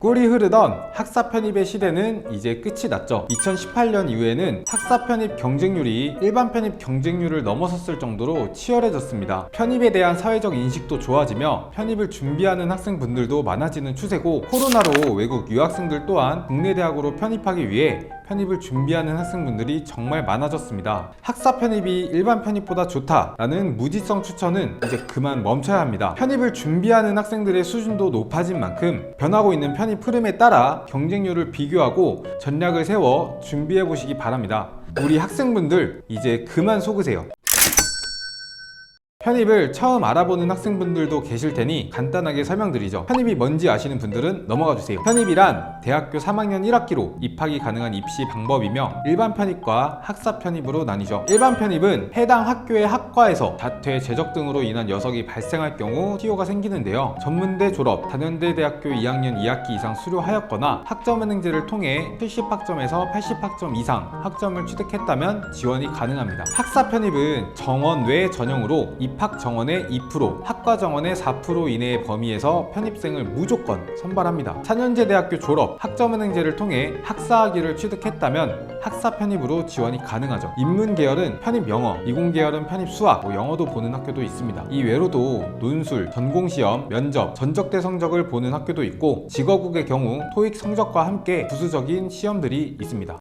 꿀이 흐르던 학사 편입의 시대는 이제 끝이 났죠. 2018년 이후에는 학사 편입 경쟁률이 일반 편입 경쟁률을 넘어섰을 정도로 치열해졌습니다. 편입에 대한 사회적 인식도 좋아지며 편입을 준비하는 학생분들도 많아지는 추세고, 코로나로 외국 유학생들 또한 국내 대학으로 편입하기 위해 편입을 준비하는 학생분들이 정말 많아졌습니다. 학사 편입이 일반 편입보다 좋다라는 무지성 추천은 이제 그만 멈춰야 합니다. 편입을 준비하는 학생들의 수준도 높아진 만큼 변하고 있는 편입 흐름에 따라 경쟁률을 비교하고 전략을 세워 준비해 보시기 바랍니다. 우리 학생분들 이제 그만 속으세요. 편입을 처음 알아보는 학생분들도 계실 테니 간단하게 설명드리죠. 편입이 뭔지 아시는 분들은 넘어가 주세요. 편입이란 대학교 3학년 1학기로 입학이 가능한 입시 방법이며, 일반 편입과 학사 편입으로 나뉘죠. 일반 편입은 해당 학교의 학과에서 자퇴, 재적 등으로 인한 여석이 발생할 경우 TO가 생기는데요. 전문대 졸업, 단연대 대학교 2학년 2학기 이상 수료하였거나 학점은행제를 통해 70학점에서 80학점 이상 학점을 취득했다면 지원이 가능합니다. 학사 편입은 정원 외 전형으로 입학 정원의 2%, 학과 정원의 4% 이내의 범위에서 편입생을 무조건 선발합니다. 4년제 대학교 졸업, 학점은행제를 통해 학사학위를 취득했다면 학사 편입으로 지원이 가능하죠. 인문 계열은 편입 영어, 이공 계열은 편입 수학, 영어도 보는 학교도 있습니다. 이 외로도 논술, 전공시험, 면접, 전적대 성적을 보는 학교도 있고, 직업국의 경우 토익 성적과 함께 부수적인 시험들이 있습니다.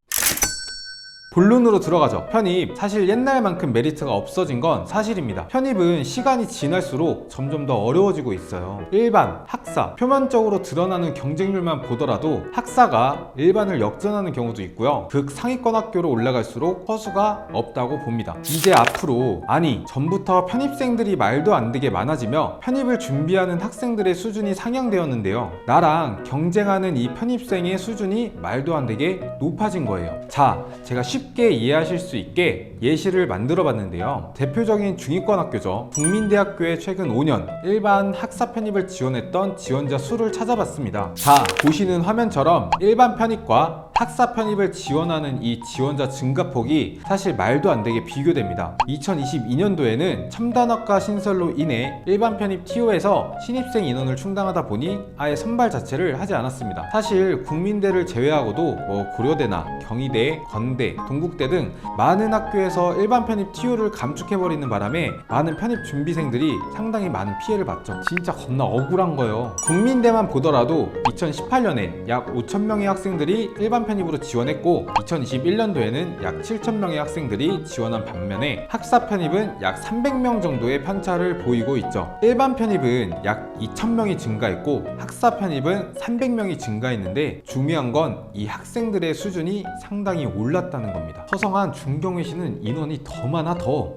본론으로 들어가죠. 편입, 사실 옛날만큼 메리트가 없어진 건 사실입니다. 편입은 시간이 지날수록 점점 더 어려워지고 있어요. 일반, 학사, 표면적으로 드러나는 경쟁률만 보더라도 학사가 일반을 역전하는 경우도 있고요. 극상위권 학교로 올라갈수록 허수가 없다고 봅니다. 이제 앞으로, 아니 전부터 편입생들이 말도 안 되게 많아지며 편입을 준비하는 학생들의 수준이 상향되었는데요. 나랑 경쟁하는 이 편입생의 수준이 말도 안 되게 높아진 거예요. 자, 제가 쉽게 이해하실 수 있게 예시를 만들어 봤는데요. 대표적인 중위권 학교죠. 국민대학교에 최근 5년 일반 학사 편입을 지원했던 지원자 수를 찾아봤습니다. 자, 보시는 화면처럼 일반 편입과 학사 편입을 지원하는 이 지원자 증가폭이 사실 말도 안 되게 비교됩니다. 2022년도에는 첨단학과 신설로 인해 일반 편입 TO에서 신입생 인원을 충당하다 보니 아예 선발 자체를 하지 않았습니다. 사실 국민대를 제외하고도 고려대나 경희대, 건대, 동국대 등 많은 학교에서 일반 편입 TO를 감축해버리는 바람에 많은 편입 준비생들이 상당히 많은 피해를 봤죠. 진짜 겁나 억울한 거예요. 국민대만 보더라도 2018년엔 약 5,000명의 학생들이 일반 편입으로 지원했고, 2021년도에는 약 7,000명의 학생들이 지원한 반면에 학사 편입은 약 300명 정도의 편차를 보이고 있죠. 일반 편입은 약 2,000명이 증가했고 학사 편입은 300명이 증가했는데, 중요한 건 이 학생들의 수준이 상당히 올랐다는 겁니다. 서성한 중경외시는 인원이 더 많아 더.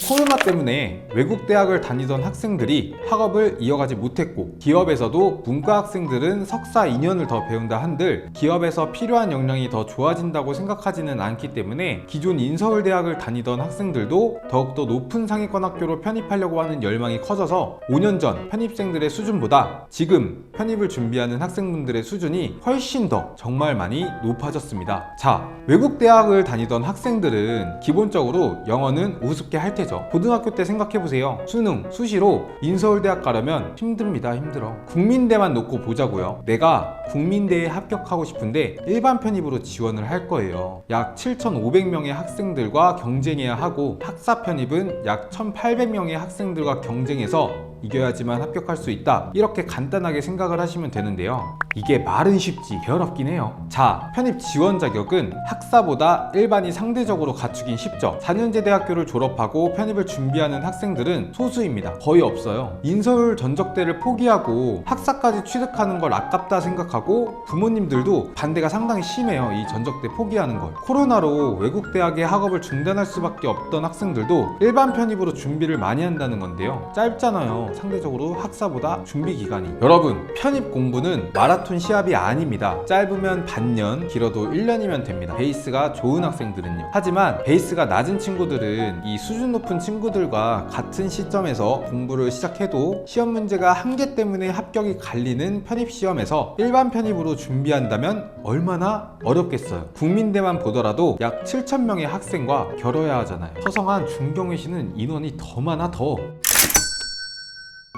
코로나 때문에 외국 대학을 다니던 학생들이 학업을 이어가지 못했고, 기업에서도 문과 학생들은 석사 2년을 더 배운다 한들 기업에서 필요한 역량이 더 좋아진다고 생각하지는 않기 때문에 기존 인서울대학을 다니던 학생들도 더욱더 높은 상위권 학교로 편입하려고 하는 열망이 커져서 5년 전 편입생들의 수준보다 지금 편입을 준비하는 학생분들의 수준이 훨씬 더 정말 많이 높아졌습니다. 자, 외국 대학을 다니던 학생들은 기본적으로 영어는 우습게 할 테죠. 고등학교 때 생각해보세요. 수능, 수시로 인서울대학 가려면 힘듭니다. 힘들어. 국민대만 놓고 보자고요. 내가 국민대에 합격하고 싶은데 일반 편입으로 지원을 할 거예요. 약 7,500명의 학생들과 경쟁해야 하고, 학사 편입은 약 1,800명의 학생들과 경쟁해서 이겨야지만 합격할 수 있다, 이렇게 간단하게 생각을 하시면 되는데요. 이게 말은 쉽지 어렵긴 해요. 자, 편입 지원 자격은 학사보다 일반이 상대적으로 갖추긴 쉽죠. 4년제 대학교를 졸업하고 편입을 준비하는 학생들은 소수입니다. 거의 없어요. 인서울 전적대를 포기하고 학사까지 취득하는 걸 아깝다 생각하고 부모님들도 반대가 상당히 심해요. 이 전적대 포기하는 걸. 코로나로 외국 대학의 학업을 중단할 수밖에 없던 학생들도 일반 편입으로 준비를 많이 한다는 건데요. 짧잖아요. 상대적으로 학사보다 준비 기간이. 여러분, 편입 공부는 마라톤 시합이 아닙니다. 짧으면 반년, 길어도 1년이면 됩니다. 베이스가 좋은 학생들은요. 하지만 베이스가 낮은 친구들은 이 수준 높은 친구들과 같은 시점에서 공부를 시작해도 시험 문제가 한계 때문에 합격이 갈리는 편입 시험에서 일반 편입으로 준비한다면 얼마나 어렵겠어요. 국민대만 보더라도 약 7,000명의 학생과 겨뤄야 하잖아요. 서성한 중경외시는 인원이 더 많아 더.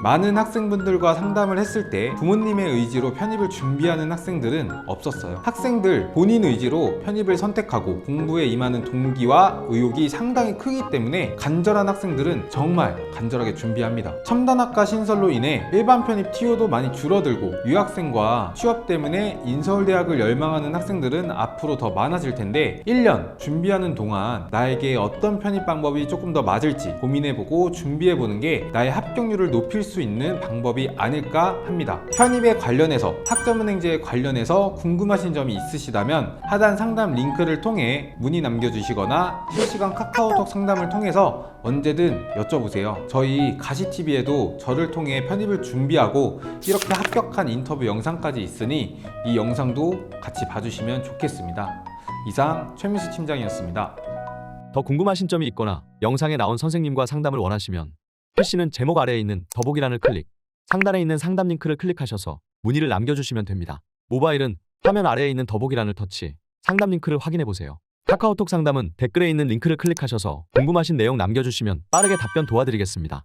많은 학생분들과 상담을 했을 때 부모님의 의지로 편입을 준비하는 학생들은 없었어요. 학생들 본인 의지로 편입을 선택하고 공부에 임하는 동기와 의욕이 상당히 크기 때문에 간절한 학생들은 정말 간절하게 준비합니다. 첨단학과 신설로 인해 일반 편입 TO도 많이 줄어들고 유학생과 취업 때문에 인서울대학을 열망하는 학생들은 앞으로 더 많아질 텐데 1년 준비하는 동안 나에게 어떤 편입 방법이 조금 더 맞을지 고민해보고 준비해보는 게 나의 합격률을 높일 수 있는 방법이 아닐까 합니다. 편입에 관련해서 학점은행제에 관련해서 궁금하신 점이 있으시다면 하단 상담 링크를 통해 문의 남겨주시거나 실시간 카카오톡 상담을 통해서 언제든 여쭤보세요. 저희 가시TV에도 저를 통해 편입을 준비하고 이렇게 합격한 인터뷰 영상까지 있으니 이 영상도 같이 봐주시면 좋겠습니다. 이상 최민수 팀장이었습니다. 더 궁금하신 점이 있거나 영상에 나온 선생님과 상담을 원하시면 PC는 제목 아래에 있는 더보기란을 클릭, 상단에 있는 상담 링크를 클릭하셔서 문의를 남겨주시면 됩니다. 모바일은 화면 아래에 있는 더보기란을 터치, 상담 링크를 확인해보세요. 카카오톡 상담은 댓글에 있는 링크를 클릭하셔서 궁금하신 내용 남겨주시면 빠르게 답변 도와드리겠습니다.